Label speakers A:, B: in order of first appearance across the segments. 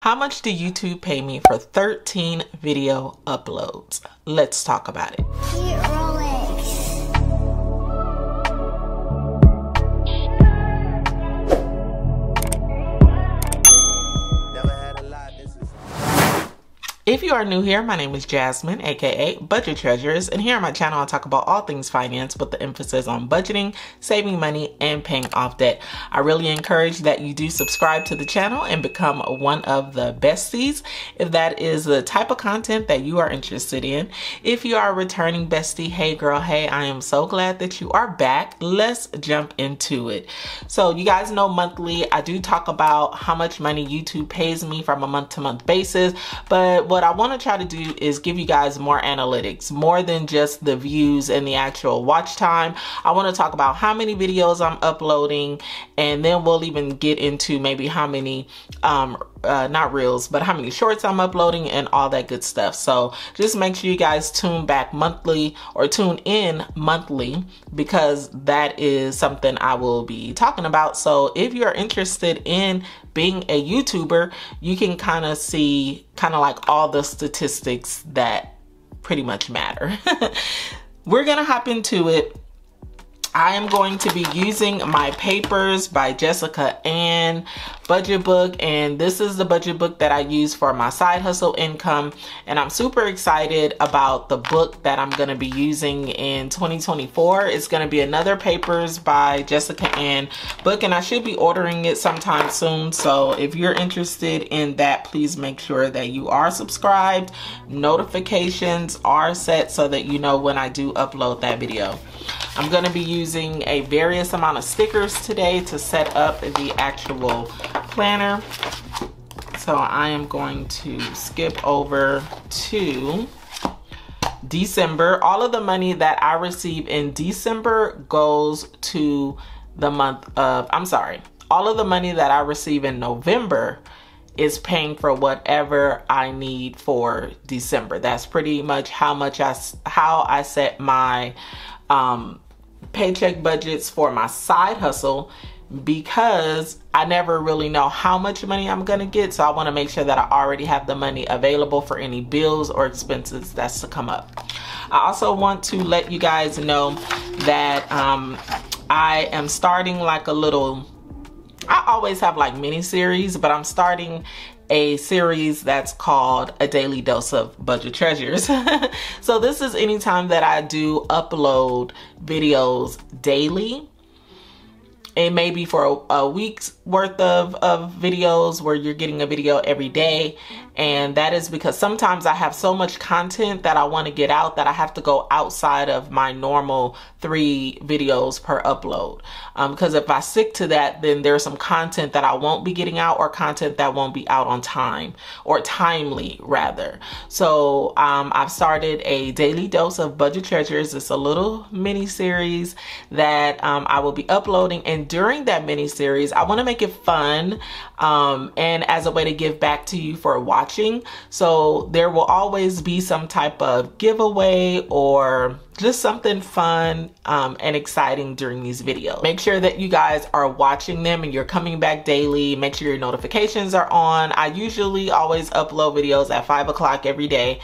A: How much do YouTube pay me for 13 video uploads? Let's talk about it. If you are new here, my name is Jasmine, aka Budget Treasures, and here on my channel I talk about all things finance with the emphasis on budgeting, saving money, and paying off debt. I really encourage that you do subscribe to the channel and become one of the besties if that is the type of content that you are interested in. If you are a returning bestie, hey girl, hey, I am so glad that you are back. Let's jump into it. So you guys know monthly I do talk about how much money YouTube pays me from a month-to-month basis, but what I want to try to do is give you guys more analytics, more than just the views and the actual watch time. I want to talk about how many videos I'm uploading, and then we'll even get into maybe how many not reels, but how many shorts I'm uploading and all that good stuff. So just make sure you guys tune back monthly, or tune in monthly, because that is something I will be talking about. So if you're interested in being a YouTuber, you can kind of see like all the statistics that pretty much matter. We're gonna hop into it. I am going to be using my Papers by Jessica Ann budget book, and this is the budget book that I use for my side hustle income, and I'm super excited about the book that I'm going to be using in 2024. It's going to be another Papers by Jessica Ann book, and I should be ordering it sometime soon. So if you're interested in that, please make sure that you are subscribed, notifications are set so that you know when I do upload that video. I'm going to be using a various amount of stickers today to set up the actual planner. So I am going to skip over to December. All of the money that I receive in December goes to the month of, all of the money that I receive in November is paying for whatever I need for December. That's pretty much how I set my paycheck budgets for my side hustle, because I never really know how much money I'm gonna get. So I want to make sure that I already have the money available for any bills or expenses that's to come up. I also want to let you guys know that I am starting like a little, I always have like mini series, but I'm starting a series that's called A Daily Dose of Budget Treasures. So this is anytime that I do upload videos daily. It may be for a week's worth of videos where you're getting a video every day. And that is because sometimes I have so much content that I want to get out that I have to go outside of my normal 3 videos per upload. Because if I stick to that, then there's some content that I won't be getting out, or content that won't be out on time, or timely rather. So I've started A Daily Dose of Budget Treasures. It's a little mini series that I will be uploading, and during that mini series I want to make it fun and as a way to give back to you for watching. So there will always be some type of giveaway or just something fun and exciting during these videos. Make sure that you guys are watching them and you're coming back daily. Make sure your notifications are on. I usually always upload videos at 5 o'clock every day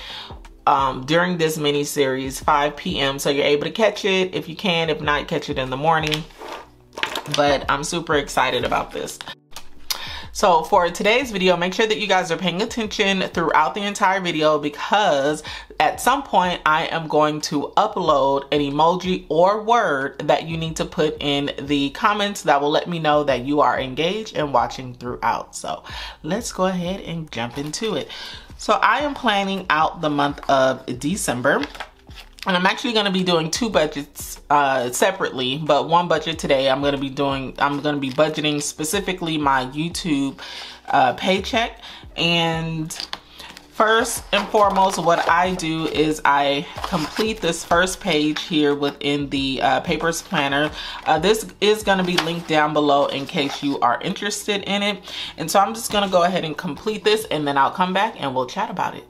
A: during this mini series, 5 p.m. So you're able to catch it if you can. If not, catch it in the morning. But I'm super excited about this. So for today's video, make sure that you guys are paying attention throughout the entire video, because at some point I am going to upload an emoji or word that you need to put in the comments that will let me know that you are engaged and watching throughout. So let's go ahead and jump into it. So I am planning out the month of December. And I'm actually going to be doing 2 budgets separately, but one budget today I'm going to be budgeting specifically my YouTube paycheck. And first and foremost, what I do is I complete this first page here within the Papers planner. This is going to be linked down below in case you are interested in it. And so I'm just going to go ahead and complete this, and then I'll come back and we'll chat about it.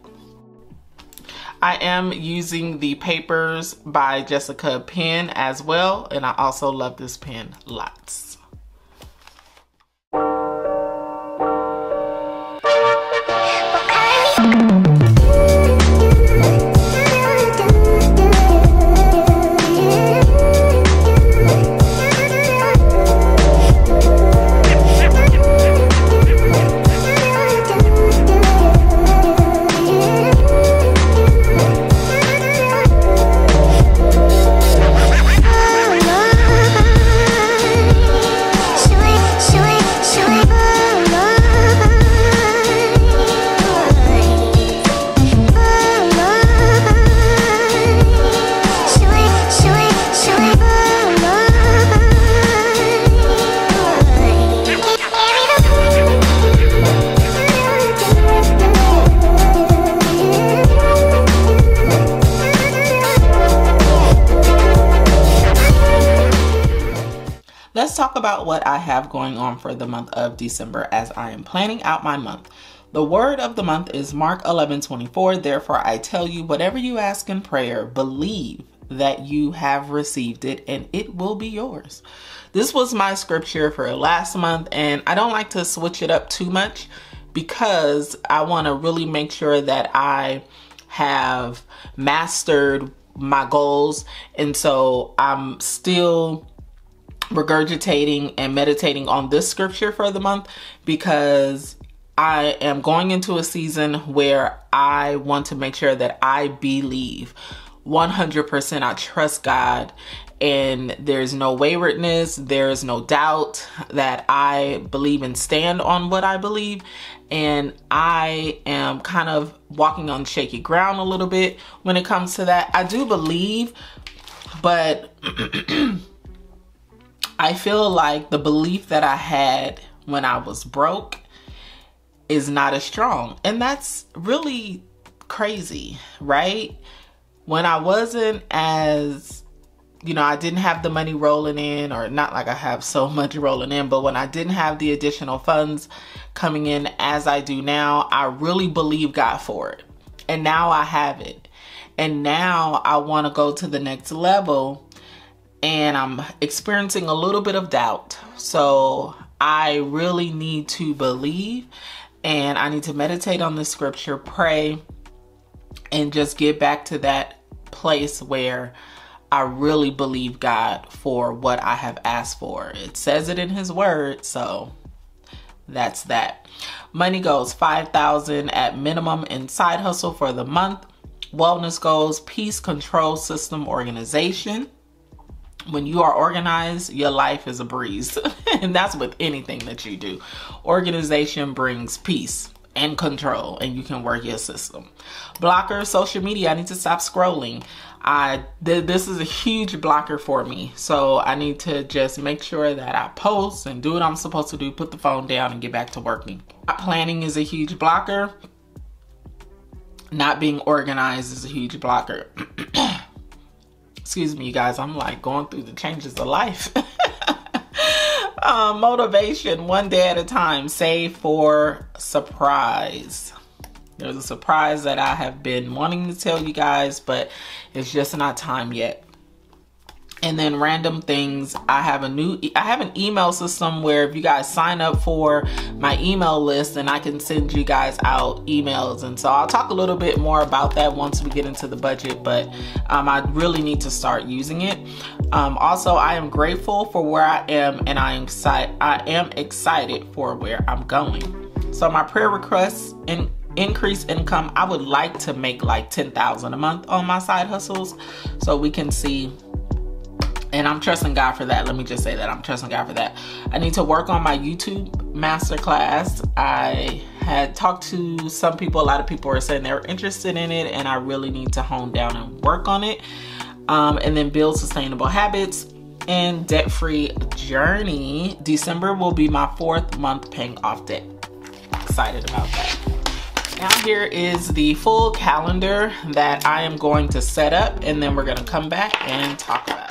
A: I am using the Papers by Jessica pen as well, and I also love this pen lots. about what I have going on for the month of December as I am planning out my month. The word of the month is Mark 11:24. Therefore, I tell you, whatever you ask in prayer, believe that you have received it and it will be yours. This was my scripture for last month, and I don't like to switch it up too much because I want to really make sure that I have mastered my goals. And so I'm still regurgitating and meditating on this scripture for the month because I am going into a season where I want to make sure that I believe 100%. I trust God, and there's no waywardness, there's no doubt that I believe and stand on what I believe. And I am kind of walking on shaky ground a little bit when it comes to that. I do believe, but I feel like the belief that I had when I was broke is not as strong. And that's really crazy, right? When I wasn't as, I didn't have the money rolling in, or not like I have so much rolling in, but when I didn't have the additional funds coming in as I do now, I really believe God for it. And now I have it. And now I want to go to the next level, and I'm experiencing a little bit of doubt. So I really need to believe, and I need to meditate on the scripture, pray, and just get back to that place where I really believe God for what I have asked for. It says it in his word, so that's that. Money goals, $5,000 at minimum in side hustle for the month. Wellness goals, peace, control, system, organization. When you are organized, your life is a breeze. And that's with anything that you do. Organization brings peace and control, and you can work your system. Blocker, social media. I need to stop scrolling. This is a huge blocker for me. So I need to just make sure that I post and do what I'm supposed to do, put the phone down and get back to working. Planning is a huge blocker. Not being organized is a huge blocker. Excuse me, you guys. I'm like going through the changes of life. Motivation, one day at a time. Save for surprise. There's a surprise that I have been wanting to tell you guys, but it's just not time yet. And then random things. I have an email system where if you guys sign up for my email list, then I can send you guys out emails. And so I'll talk a little bit more about that once we get into the budget, but I really need to start using it. Also, I am grateful for where I am, and I am excited for where I'm going. So my prayer requests and increase income. I would like to make like $10,000 a month on my side hustles, so we can see. And I'm trusting God for that. Let me just say that I'm trusting God for that. I need to work on my YouTube Masterclass. I had talked to some people. A lot of people are saying they're interested in it, and I really need to hone down and work on it. And then build sustainable habits and debt-free journey. December will be my 4th month paying off debt. Excited about that. Now here is the full calendar that I am going to set up, and then we're going to come back and talk about it.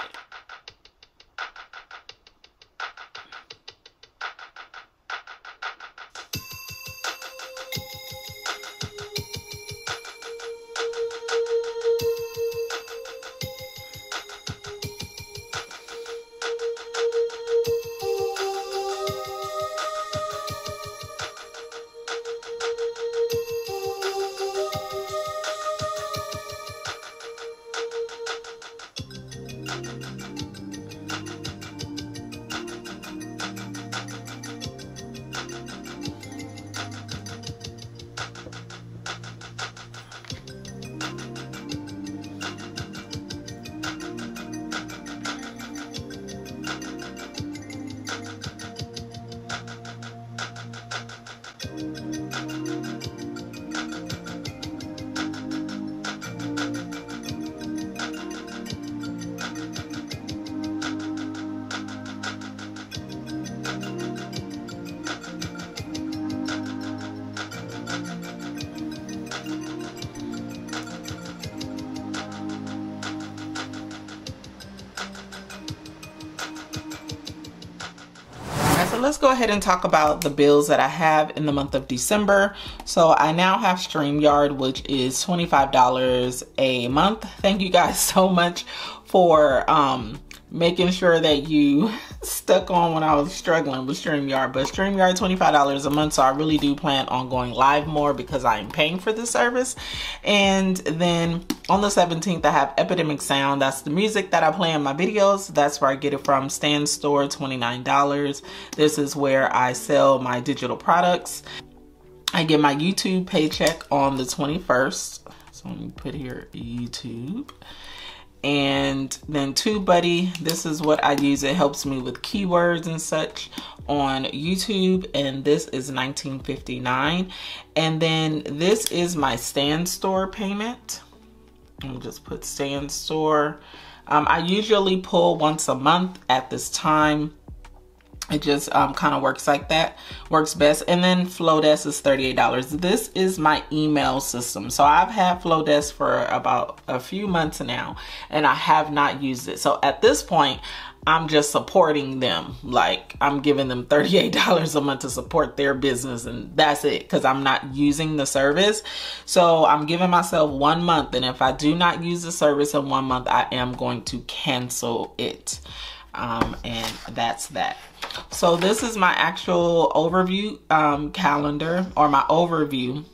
A: So let's go ahead and talk about the bills that I have in the month of December. So I now have StreamYard, which is $25 a month. Thank you guys so much for making sure that you stuck on when I was struggling with StreamYard. But StreamYard, $25 a month, so I really do plan on going live more because I am paying for the service. And then on the 17th, I have Epidemic Sound. That's the music that I play in my videos. That's where I get it from. Stan Store, $29. This is where I sell my digital products. I get my YouTube paycheck on the 21st. So let me put here YouTube. And then TubeBuddy, this is what I use. It helps me with keywords and such on YouTube, and this is $19.59. And then this is my Stan Store payment. I'll just put Stan Store. I usually pull once a month at this time. It just kind of works like that, works best. And then Flowdesk is $38. This is my email system. So I've had Flowdesk for about a few months now, and I have not used it. So at this point, I'm just supporting them. Like, I'm giving them $38 a month to support their business, and that's it, because I'm not using the service. So I'm giving myself 1 month, and if I do not use the service in 1 month, I am going to cancel it. And that's that. So this is my actual overview calendar, or my overview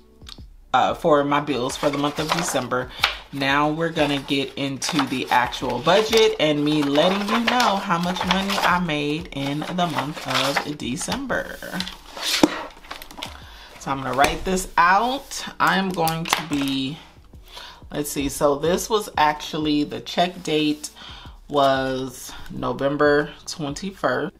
A: for my bills for the month of December. Now we're gonna get into the actual budget and me letting you know how much money I made in the month of December. So I'm gonna write this out. I'm going to be, let's see, so this was actually, the check date was November 21st.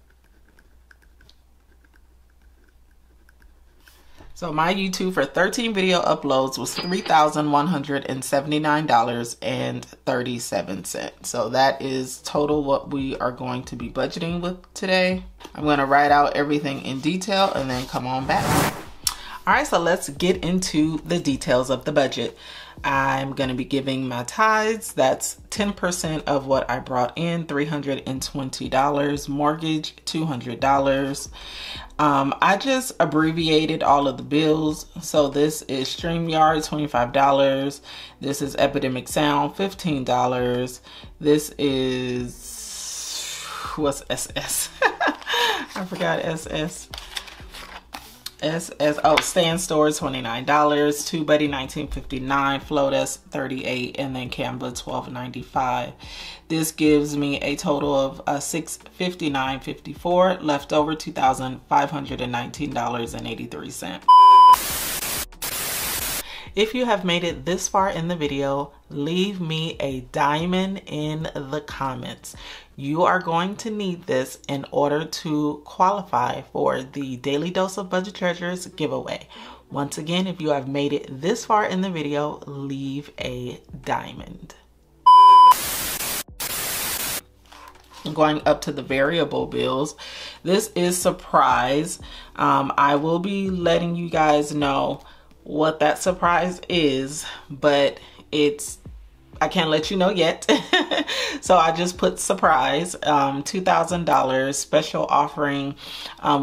A: So my YouTube for 13 video uploads was $3,179.37. So that is total what we are going to be budgeting with today. I'm going to write out everything in detail and then come on back. All right, so let's get into the details of the budget. I'm going to be giving my tithes. That's 10% of what I brought in, $320. Mortgage, $200. I just abbreviated all of the bills. So this is StreamYard, $25. This is Epidemic Sound, $15. This is, what's SS? I forgot SS. Stan Store, $29, TubeBuddy, $19.59, Flowdesk, $38, and then Canva, $12.95. This gives me a total of $659.54, left over $2,519.83. If you have made it this far in the video, leave me a diamond in the comments. You are going to need this in order to qualify for the Daily Dose of Budget Treasures giveaway. Once again, if you have made it this far in the video, leave a diamond. Going up to the variable bills, this is surprise. I will be letting you guys know what that surprise is, but I can't let you know yet. So I just put surprise, $2,000 special offering.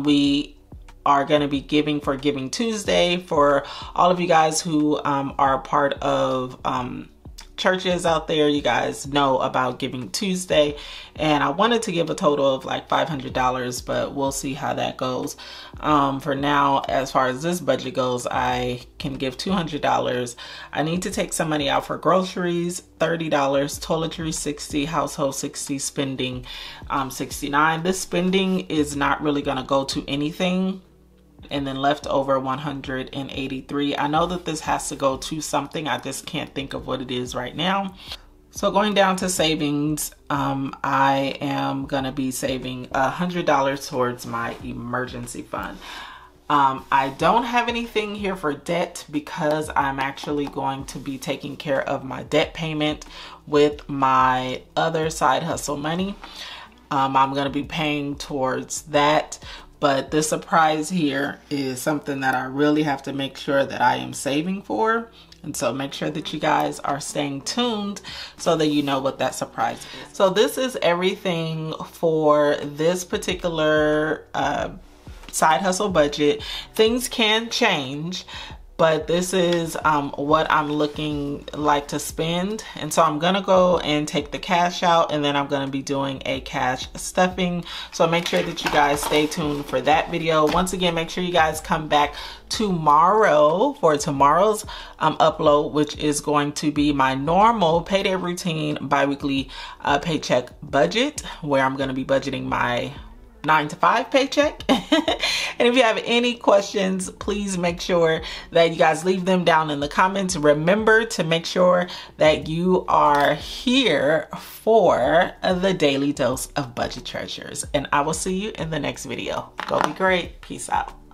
A: We are going to be giving for Giving Tuesday for all of you guys who are a part of churches out there. You guys know about Giving Tuesday, and I wanted to give a total of like $500, but we'll see how that goes. For now, as far as this budget goes, I can give $200. I need to take some money out for groceries, $30, toiletries, $60, household, $60, spending, $69. This spending is not really going to go to anything. And then left over $183. I know that this has to go to something. I just can't think of what it is right now. So going down to savings, I am gonna be saving $100 towards my emergency fund. I don't have anything here for debt because I'm actually going to be taking care of my debt payment with my other side hustle money. I'm gonna be paying towards that. But this surprise here is something that I really have to make sure that I am saving for. And so make sure that you guys are staying tuned so that you know what that surprise is. So this is everything for this particular side hustle budget. Things can change, but this is what I'm looking like to spend. And so I'm gonna go and take the cash out, and then I'm gonna be doing a cash stuffing. So make sure that you guys stay tuned for that video. Once again, make sure you guys come back tomorrow for tomorrow's upload, which is going to be my normal payday routine bi-weekly paycheck budget, where I'm gonna be budgeting my 9-to-5 paycheck. And if you have any questions, please make sure that you guys leave them down in the comments. Remember to make sure that you are here for the daily dose of budget treasures. And I will see you in the next video. Go be great. Peace out.